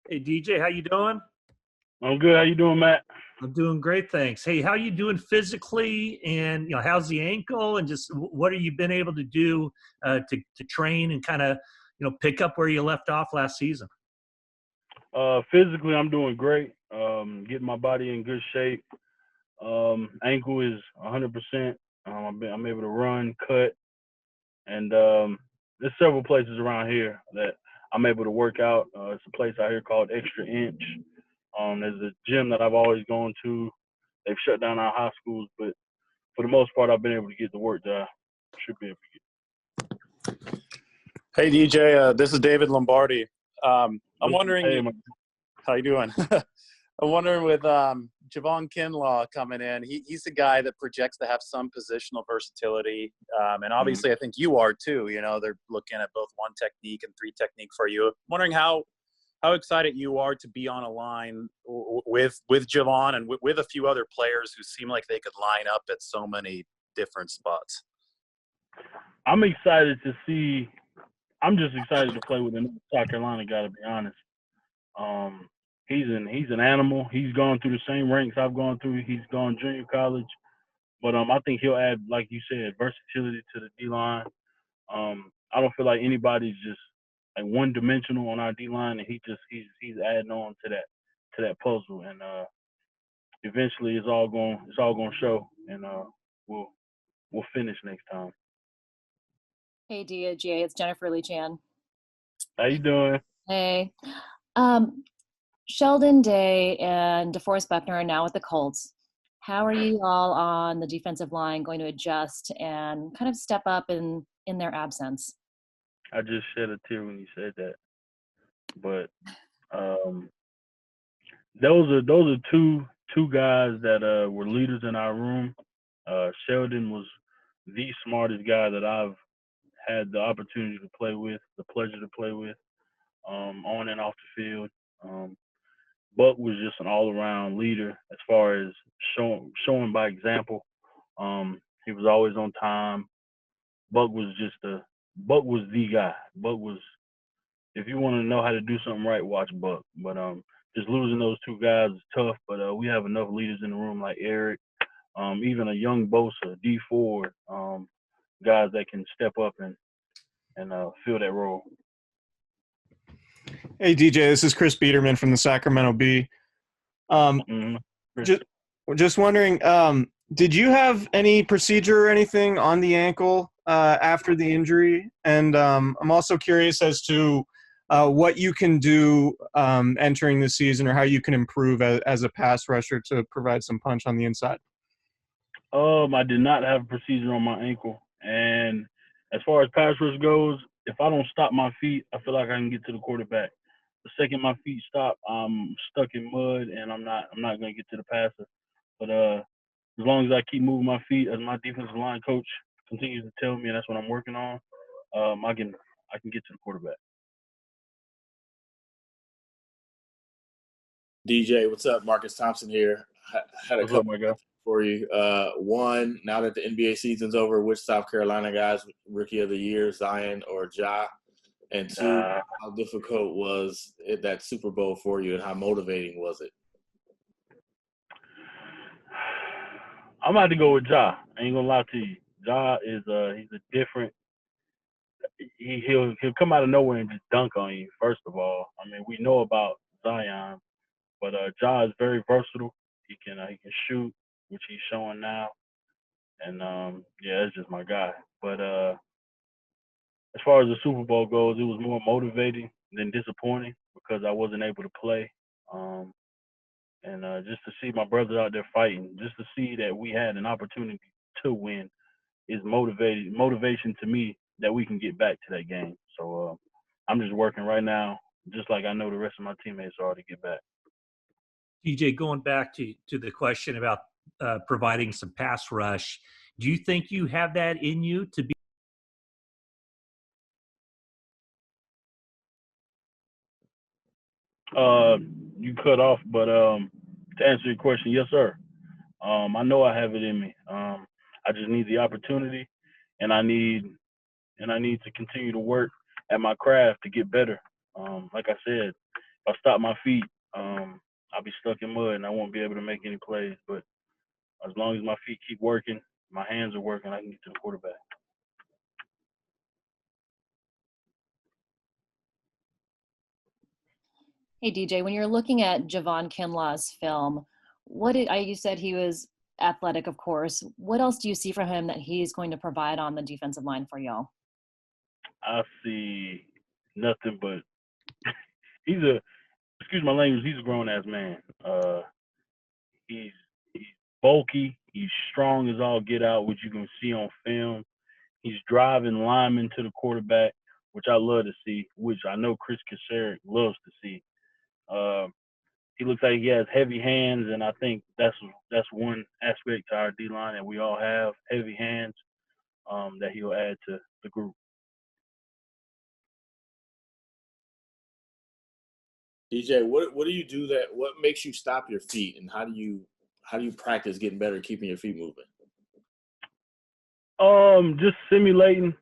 Hey DJ, how you doing? I'm good. How you doing, Matt? I'm doing great, thanks. Hey, how you doing physically, and how's the ankle, and just what have you been able to do to train and kind of pick up where you left off last season? Physically, I'm doing great. Getting my body in good shape. Ankle is 100%. I'm able to run, cut, and there's several places around here that I'm able to work out. It's a place out here called Extra Inch. There's a gym that I've always gone to. They've shut down our high schools, but for the most part, I've been able to get the work that I should be able to Hey DJ, this is David Lombardi. I'm get. Hey, wondering how you doing. I'm wondering with Javon Kinlaw coming in, he's the guy that projects to have some positional versatility, and obviously I think you are too. They're looking at both one technique and three technique for you. I'm wondering how excited you are to be on a line with Javon and with a few other players who seem like they could line up at so many different spots. I'm excited to see. I'm just excited to play with another South Carolina guy. To be honest, he's an animal. He's gone through the same ranks I've gone through. He's gone junior college, but I think he'll add, like you said, versatility to the D line. I don't feel like anybody's just like one dimensional on our D line, and he's adding on to that puzzle, and eventually it's all going to show, and we'll finish next time. Hey, DJ, it's Jennifer Lee Chan. How you doing? Hey. Sheldon Day and DeForest Buckner are now with the Colts. How are you all on the defensive line going to adjust and kind of step up in their absence? I just shed a tear when you said that. But those are two guys that were leaders in our room. Sheldon was the smartest guy that I've had the opportunity to play with, the pleasure to play with, on and off the field. Buck was just an all-around leader as far as showing by example. He was always on time. Buck was the guy. Buck was, if you want to know how to do something right, watch Buck. But just losing those two guys is tough. But we have enough leaders in the room like Eric, even a young Bosa, D Ford, guys that can step up and fill that role. Hey DJ, this is Chris Biederman from the Sacramento Bee. Just wondering, did you have any procedure or anything on the ankle after the injury? And I'm also curious as to what you can do entering the season, or how you can improve as a pass rusher to provide some punch on the inside. I did not have a procedure on my ankle, and as far as pass rush goes, if I don't stop my feet, I feel like I can get to the quarterback. The second my feet stop, I'm stuck in mud, and I'm not going to get to the passer. But as long as I keep moving my feet, as my defensive line coach continues to tell me, and that's what I'm working on, I can get to the quarterback. DJ, what's up? Marcus Thompson here. Had a couple for you. One, now that the NBA season's over, which South Carolina guys Rookie of the Year, Zion or Ja? And two, how difficult was that Super Bowl for you, and how motivating was it? I'm about to go with Ja. I ain't gonna lie to you. Ja is he's a different. He'll come out of nowhere and just dunk on you. First of all, I mean, we know about Zion, but Ja is very versatile. He can shoot, which he's showing now, and it's just my guy. But as far as the Super Bowl goes, it was more motivating than disappointing because I wasn't able to play. And just to see my brothers out there fighting, just to see that we had an opportunity to win is motivation to me that we can get back to that game. So I'm just working right now, just like I know the rest of my teammates are, to get back. DJ, going back to the question about providing some pass rush, do you think you have that in you to be? You cut off, but to answer your question, yes, sir. I know I have it in me. I just need the opportunity, and I need to continue to work at my craft to get better. Like I said, if I stop my feet, I'll be stuck in mud and I won't be able to make any plays. But as long as my feet keep working, my hands are working, I can get to the quarterback. Hey DJ, when you're looking at Javon Kinlaw's film, you said he was athletic, of course. What else do you see from him that he's going to provide on the defensive line for y'all? I see nothing but excuse my language, he's a grown ass man. He's bulky, he's strong as all get out, which you can see on film. He's driving linemen to the quarterback, which I love to see, which I know Kris Kocurek loves to see. He looks like he has heavy hands, and I think that's one aspect to our D-line that we all have, heavy hands, that he'll add to the group. DJ, what do you do what makes you stop your feet, and how do you practice getting better at keeping your feet moving? Just simulating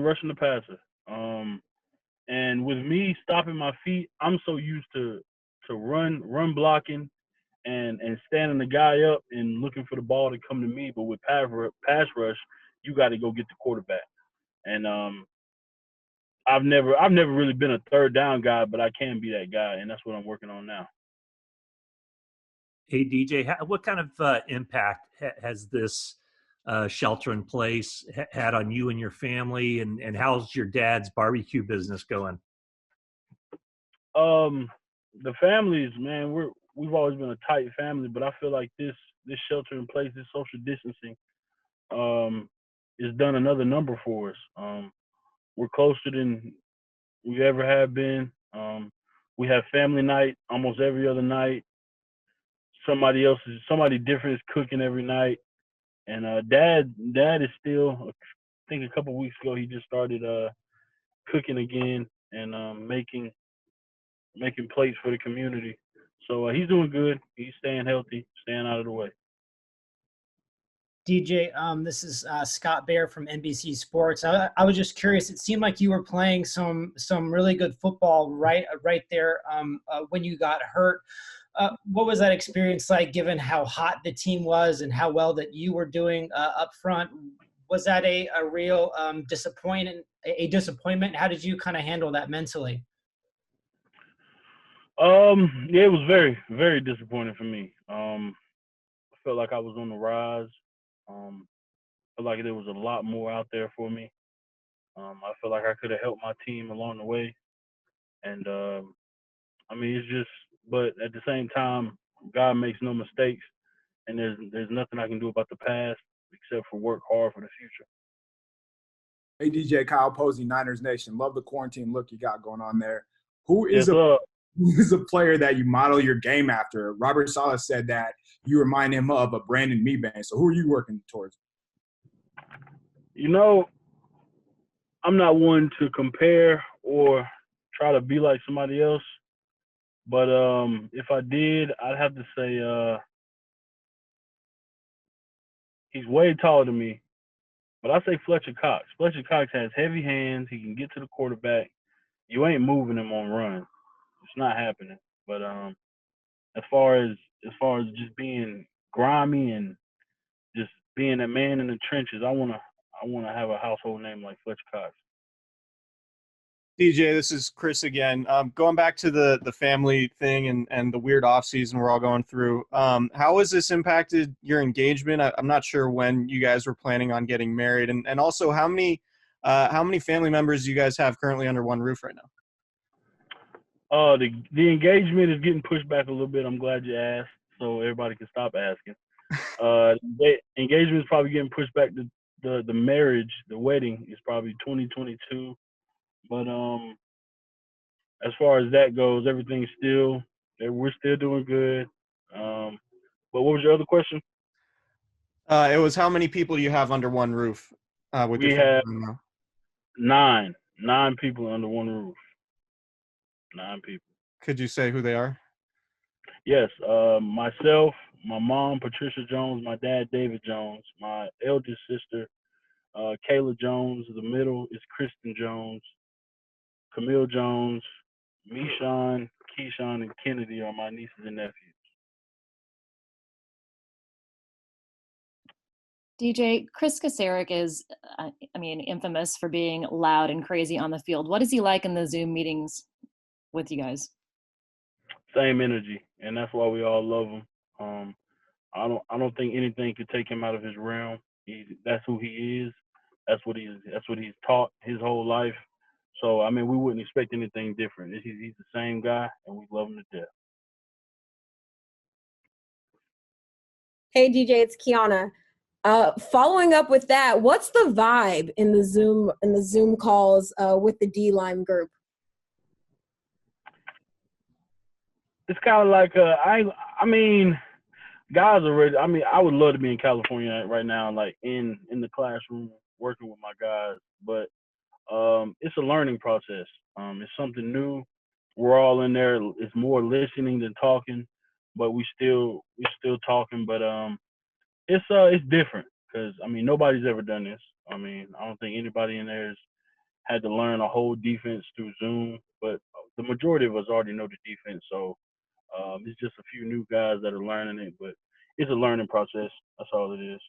rushing the passer. And with me stopping my feet, I'm so used to run blocking and standing the guy up and looking for the ball to come to me. But with pass rush, you got to go get the quarterback. And I've never really been a third down guy, but I can be that guy, and that's what I'm working on now. Hey DJ, what kind of impact has this shelter in place had on you and your family, and how's your dad's barbecue business going? The families, man, we've always been a tight family, but I feel like this shelter in place, this social distancing, has done another number for us. We're closer than we ever have been. We have family night almost every other night. Somebody different is cooking every night. And dad is still, I think a couple of weeks ago he just started cooking again and making plates for the community. So he's doing good. He's staying healthy, staying out of the way. DJ, this is Scott Bair from NBC Sports. I was just curious. It seemed like you were playing some really good football right there when you got hurt. What was that experience like, given how hot the team was and how well that you were doing up front? Was that a real disappointment? How did you kind of handle that mentally? Yeah, it was very, very disappointing for me. I felt like I was on the rise. I felt like there was a lot more out there for me. I felt like I could have helped my team along the way. And I mean, it's just, but at the same time, God makes no mistakes, and there's nothing I can do about the past except for work hard for the future. Hey DJ, Kyle Posey, Niners Nation. Love the quarantine look you got going on there. Who is a player that you model your game after? Robert Saleh said that you remind him of a Brandon Meebane. So who are you working towards? You know, I'm not one to compare or try to be like somebody else. But if I did, I'd have to say he's way taller than me. But I say Fletcher Cox. Fletcher Cox has heavy hands. He can get to the quarterback. You ain't moving him on runs. It's not happening. But as far as just being grimy and just being a man in the trenches, I wanna have a household name like Fletcher Cox. DJ, this is Kris again. Going back to the family thing and the weird off season we're all going through. How has this impacted your engagement? I'm not sure when you guys were planning on getting married, and also how many family members do you guys have currently under one roof right now? The engagement is getting pushed back a little bit. I'm glad you asked, so everybody can stop asking. The engagement is probably getting pushed back. The marriage, the wedding, is probably 2022. But as far as that goes, we're still doing good. But what was your other question? It was how many people do you have under one roof with your family right now? Nine people under one roof. 9 people. Could you say who they are? Yes, myself, my mom, Patricia Jones, my dad, David Jones, my eldest sister, Kayla Jones. The middle is Kristen Jones, Camille Jones, Mishan, Keyshawn, and Kennedy are my nieces and nephews. DJ, Kris Kocurek is, infamous for being loud and crazy on the field. What is he like in the Zoom meetings with you guys? Same energy, and that's why we all love him. I don't think anything could take him out of his realm. That's who he is. That's what he's taught his whole life. So I mean, we wouldn't expect anything different. He's the same guy, and we love him to death. Hey DJ, it's Kiana. Following up with that, what's the vibe in the Zoom calls with the D-line group? It's kind of like I mean, guys are ready. I mean, I would love to be in California right now, like in the classroom working with my guys. But it's a learning process. It's something new. We're all in there. It's more listening than talking, but we're still talking. But it's different because I mean nobody's ever done this. I mean I don't think anybody in there has had to learn a whole defense through Zoom, but the majority of us already know the defense. So it's just a few new guys that are learning it, but it's a learning process. That's all it is.